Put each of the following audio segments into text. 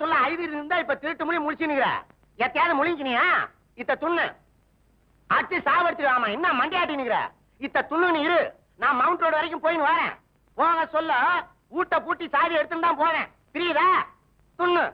சொல்ல ஐடி இருந்தா இப்ப திருட்டு மொழி முடிச்சுனுங்கிற. எத்தையாவது முழிங்கினியா? இத்த துண்ணு அச்சு சாவடிச்சுடாமா. என்ன மண்டியாட்டினுங்கிற? இத்த துண்ணு இரு. நான் மவுண்ட் ரோடு வரைக்கும் போயின்னு வரேன். போக சொல்ல ஊட்ட பூட்டி சாவி எடுத்துன்னு தான் போறேன். புரியுதா? துண்ணு.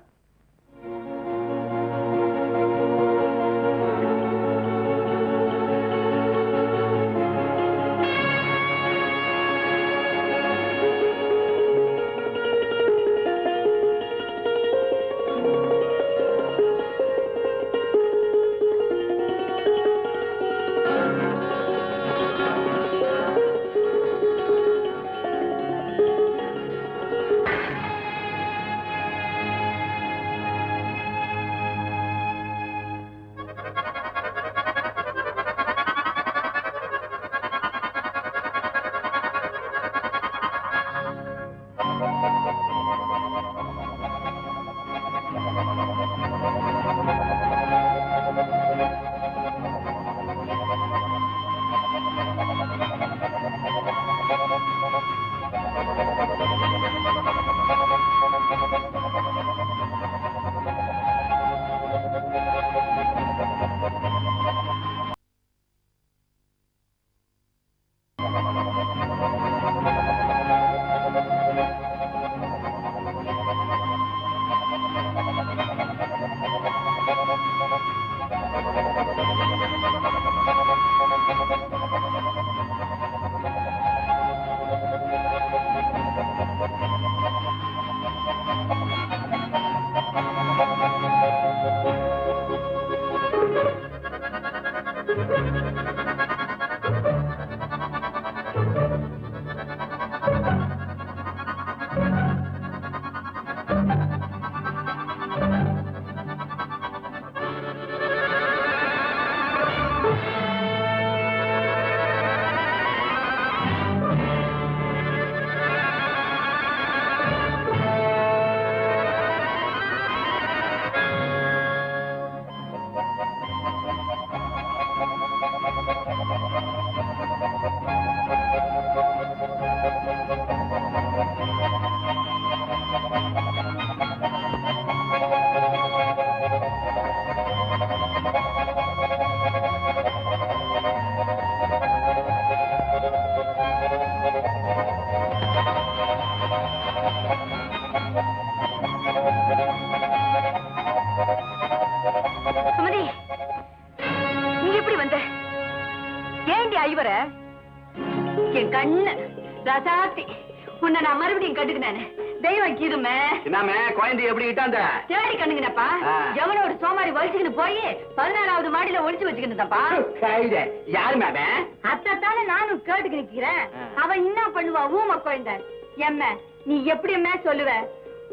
நீ எப்படி சொல்லுவ?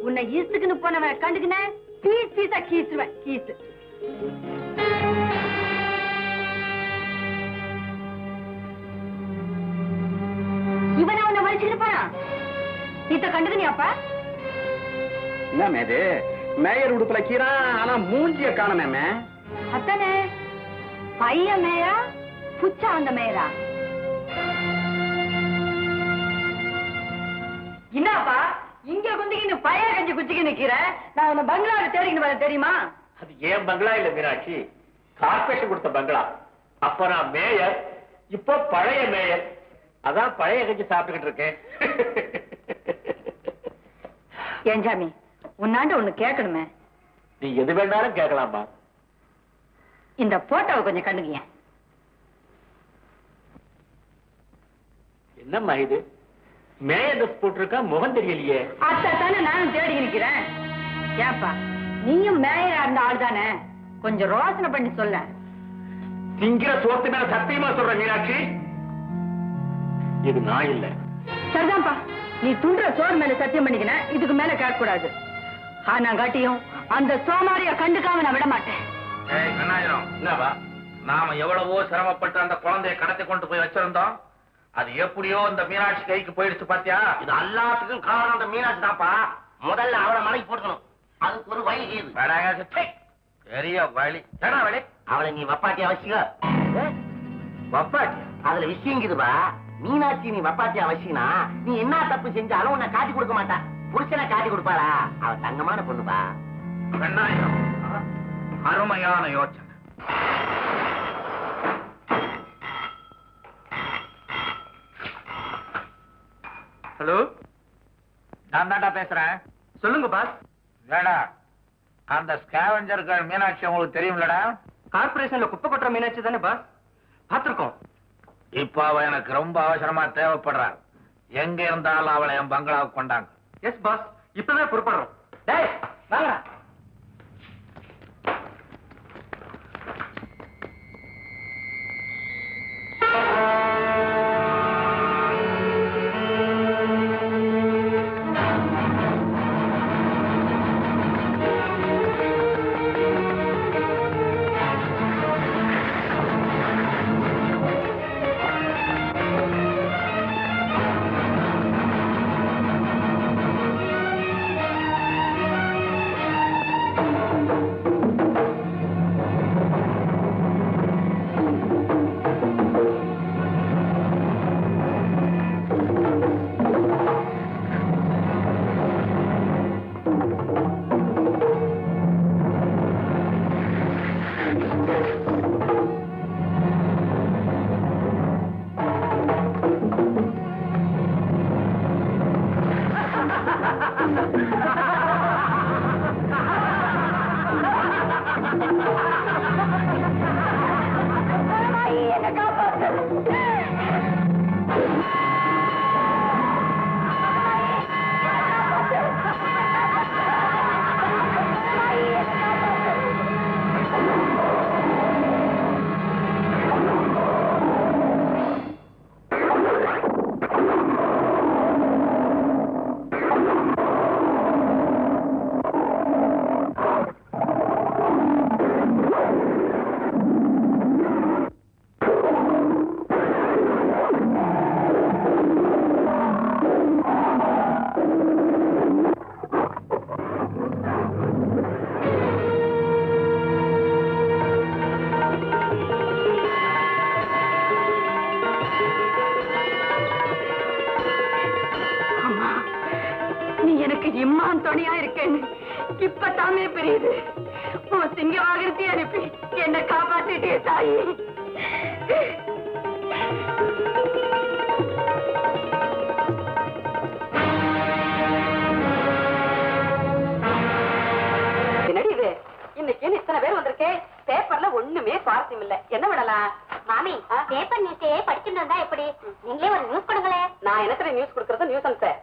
உன்னை ஈஸ்டுக்குன்னு போனவன் கண்டுக்கின பீஸ் பீஸா கீசுவேன். கீசு இவனை உன்னை வலிச்சுக்கிட்டு போறான். இத கண்டுக்கினியாப்பா? என்ன மேது மேயர் உடுப்புல கீரா, ஆனா மூஞ்சிய காணமே. அத்தானே பையன் மேயரா புச்சா அந்த மேயரா? என்னப்பா இங்க குந்திக்கின்னு பைய கஞ்சி குச்சிக்கு நிக்கிற? நான் உன்னை பங்களாவை தேடிக்கிட்டு வர தெரியுமா? அது ஏன் பங்களா இல்ல மீனாட்சி, கார்பரேஷன் கொடுத்த பங்களா. அப்ப நான் மேயர், இப்போ பழைய மேயர். அதான் பழைய கஞ்சி சாப்பிட்டுக்கிட்டு இருக்கேன். ஏன் சாமி உன்னாண்ட ஒண்ணு கேட்கணுமே. நீ எது வேண்டாலும் கேட்கலாமா? இந்த போட்டோவை கொஞ்சம் கண்டுங்க. என்னம்மா இது? மேயர் ட்ரெஸ் போட்டிருக்கா, முகம் தெரியலையே. அத்தானே நானும் தேடி நிக்கிறேன். ஏப்பா நீயும் மேயரா இருந்த ஆள் தானே, கொஞ்சம் ரோசனை பண்ணி சொல்ல. திங்கிற சோத்து மேல சத்தியமா சொல்ற மீனாட்சி, இது நான் இல்ல. சரிதான்ப்பா, நீ துண்ட சோறு மேல சத்தியம் பண்ணிக்கின, இதுக்கு மேல கேட்க கூடாது. ஆனா காட்டியும் அந்த சோமாரிய கண்டுக்காம நான் விட மாட்டேன். என்னவா? நாம எவ்வளவோ சிரமப்பட்டு அந்த குழந்தைய கடத்தி கொண்டு போய் வச்சிருந்தோம். அது எப்படியோ இந்த மீனாட்சி கைக்கு போயிடுச்சு பாத்தியா? இது எல்லாத்துக்கும் காரணம் அந்த மீனாட்சி தான்ப்பா. முதல்ல அவளை மலைக்கு போட்டுக்கணும். அதுக்கு ஒரு வழி பெரிய வழி. என்ன வழி? அவளை நீ வப்பாட்டி அவசியம். வப்பாட்டி? அதுல விஷயங்குதுப்பா. மீனாட்சி நீ வப்பாட்டி அவசியம்னா நீ என்ன தப்பு செஞ்சாலும் உன்னை காட்டி கொடுக்க மாட்டா. புருஷனை காட்டி கொடுப்பாளா? அவ தங்கமான பொண்ணுப்பா. வெண்ணாயிரம் அருமையான யோசனை. ஹலோ, நான் தாண்டா பேசுறேன். சொல்லுங்க பாஸ். வேடா, அந்த ஸ்கேவெஞ்சர்கள் மீனாட்சி உங்களுக்கு தெரியும்லடா? கார்பரேஷன்ல குப்பை கொட்டுற மீனாட்சி தானே பாஸ்? பாத்திருக்கோம். இப்ப அவ எனக்கு ரொம்ப அவசரமா தேவைப்படுறா. எங்க இருந்தாலும் அவளை என் பங்களாவுக்கு கொண்டாங்க. எஸ் பாஸ், இப்பவே புறப்படுறோம். டேய் வாங்க. இம்மான் துணையா இருக்கேன்னு இப்பதாமே புரியுது. உன் சிங்க வாகனத்தை அனுப்பி என்ன காப்பாத்திட்டே தாயி. என்னடி இது, இன்னைக்கு இத்தனை பேர் வந்திருக்கேன், பேப்பர்ல ஒண்ணுமே சுவாரஸ்யம் இல்ல. என்ன விடலாம் மாமி? பேப்பர் நியூஸே படிச்சுட்டு இருந்தா எப்படி? நீங்களே ஒரு நியூஸ் கொடுங்களே. நான் என்னத்துல நியூஸ் கொடுக்கறது? நியூஸ் அனுப்ப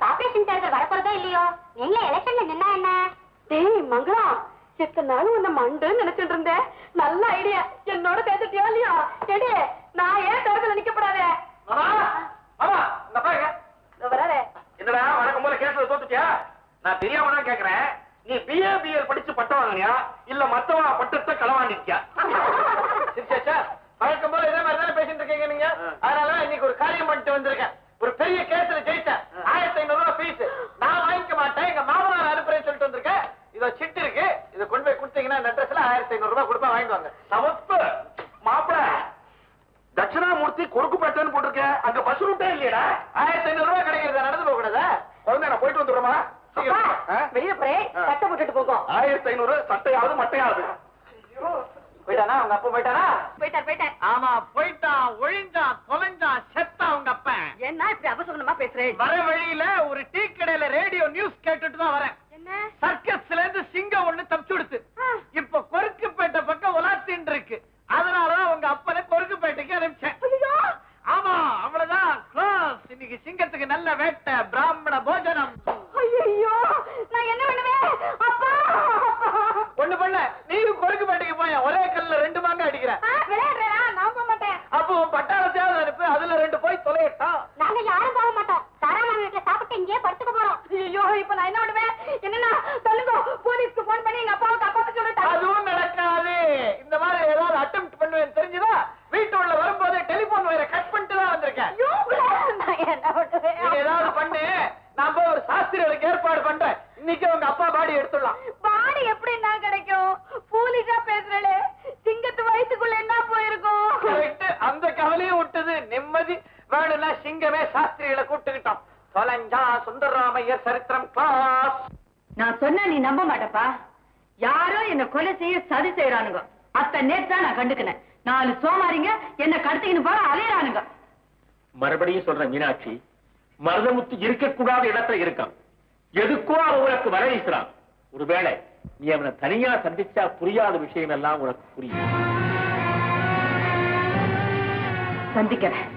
கார்பரேஷன் தேர்தல் வரப்போறதோ இல்லையோ, நீங்களே எலெக்ஷன்ல நின்னா என்ன? டேய் மங்களா, எத்தனை நாள் உன்னை மண்டுன்னு நினைச்சிட்டு இருந்தேன். நல்ல ஐடியா, என்னோட பேசிட்டியா இல்லையா? கேடு, நான் ஏன் தேர்தல் நிக்கப்படாதே? என்னடா வழக்கம் போல கேஸ்ல தோத்துட்டியா? நான் தெரியாம தான் கேக்குறேன். நீ பிஏ பிஎல் படிச்சு பட்டம் வாங்கினியா இல்ல மத்தவங்க பட்டத்தை களவாண்டிருக்கியா? வழக்கம் போல இதே மாதிரி தானே பேசிட்டு இருக்கீங்க நீங்க. அதனால இன்னைக்கு ஒரு காரியம் பண்ணிட்டு வந்திருக்கேன். ஒரு பெரிய கேஸ்ல ஜெயிச்சேன். 1500 ரூபாய் ஃபீஸ் நான் வாங்கிக்க மாட்டேன், எங்க மாமனார் அனுப்புறேன்னு சொல்லிட்டு வந்திருக்கேன். இதோ சிட்டு இருக்கு, இதை கொண்டு போய் கொடுத்தீங்கன்னா இந்த அட்ரஸ்ல 1500 ரூபாய் கொடுப்பா, வாங்கிடுவாங்க. சமப்பு மாப்பிள தட்சிணாமூர்த்தி கொருக்குப்பேட்டைன்னு போட்டிருக்க, அங்க பஸ் ரூட்டே இல்லையடா. 1500 ரூபாய் கிடைக்கிறது, நடந்து போக கூடாதா? குழந்தை நான் போயிட்டு வந்துடுறோமா? வெளியே போய் சட்டை போட்டுட்டு போகும். 1500 சட்டையாவது மட்டையாவது. போயிட்டானா உங்க அப்பா? போயிட்டானா? போயிட்டார். ஆமா போயிட்டான், ஒழிஞ்சான், தொலைஞ்சான், செத்தான் உங்க அப்பா. என்ன இப்படி அபசகுணமா பேசுறேன்? வர வழியில ஒரு டீ கடையில ரேடியோ நியூஸ் கேட்டுட்டு தான் வரேன். என்ன? சர்க்கஸ்ல இருந்து சிங்கம் ஒண்ணு தப்பிச்சு கொடுத்து இப்ப கொருக்குப்பேட்டை பக்கம் உலாத்தின்னு இருக்கு. அதனாலதான் உங்க அப்பனை கொருக்குப்பேட்டைக்கு அனுப்பிச்சேன். ஆமா அவ்வளவுதான், க்ளோஸ். இன்னைக்கு சிங்கத்துக்கு நல்ல வேட்டை, பிராமண போஜனம். ஐயோ, நான் என்ன பண்ணுவேன்? அப்பா ஒண்ணு பண்ண, நீயும் கொருக்குப்பேட்டைக்கு போய் ஒரே கல்ல 2 மாங்க அடிக்கிறேன். விளையாடுறா? நான் போக மாட்டேன். அப்போ பட்டாளத்தையாவது அனுப்பு, அதுல 2 போய் தொலையட்டான். நாங்க யாரும் போக மாட்டோம். தாராமா வீட்டுல சாப்பிட்டு இங்கேயே படுத்துக்க போறோம். ஐயோ, இப்ப நான் என்ன பண்ணுவேன்? என்னன்னா சொல்லுங்க, போலீஸ்க்கு போன் பண்ணி எங்க அப்பாவை காப்பாத்த சொல்லிட்டேன். அதுவும் நடக்காது. இந்த மாதிரி ஏதாவது அட்டெம்ப்ட் பண்ணுவேன் தெரிஞ்சுதா வீட்டு உள்ள வரும்போதே டெலிபோன் வயரை கட் பண்ணிட்டு தான் வந்திருக்கேன். நான் என்ன பண்ணுவேன்? நீ ஏதாவது பண்ணு, நான் போய் ஒரு சாஸ்திரிகளுக்கு ஏற்பாடு பண்றேன். இன்னைக்கு உங்க அப்பா பாடி எடுத்துடலாம். பாடி எப்படி நான் கிடைக்கும்? போலீஸா பேசுறே, சிங்கத்து வயசுக்குள்ள என்ன போயிருக்கும்? கரெக்ட், அந்த கவலையும் விட்டது. நிம்மதி வேணும்னா சிங்கமே சாஸ்திரிகளை கூப்பிட்டுக்கிட்டோம். தொலைஞ்சா சுந்தரராமையர் சரித்திரம் கிளாஸ். நான் சொன்னா நீ நம்ப மாட்டப்பா. யாரோ என்ன கொலை செய்ய சதி செய்யறானுங்க. அத்த நேத்து தான் நான் கண்டுக்கினேன். 4 சோமாரிங்க என்ன கடத்திக்கின்னு போற அலையறானுங்க. மறுபடியும் சொல்றேன் மீனாட்சி, மருதமுத்து இருக்கக்கூடாத இடத்துல இருக்கான். எதுக்கோ அவனுக்கு வர வீசுறான். ஒருவேளை நீ அவனை தனியா சந்திச்சா புரியாத விஷயம் எல்லாம் உனக்கு புரியும். சந்திக்கிறேன்.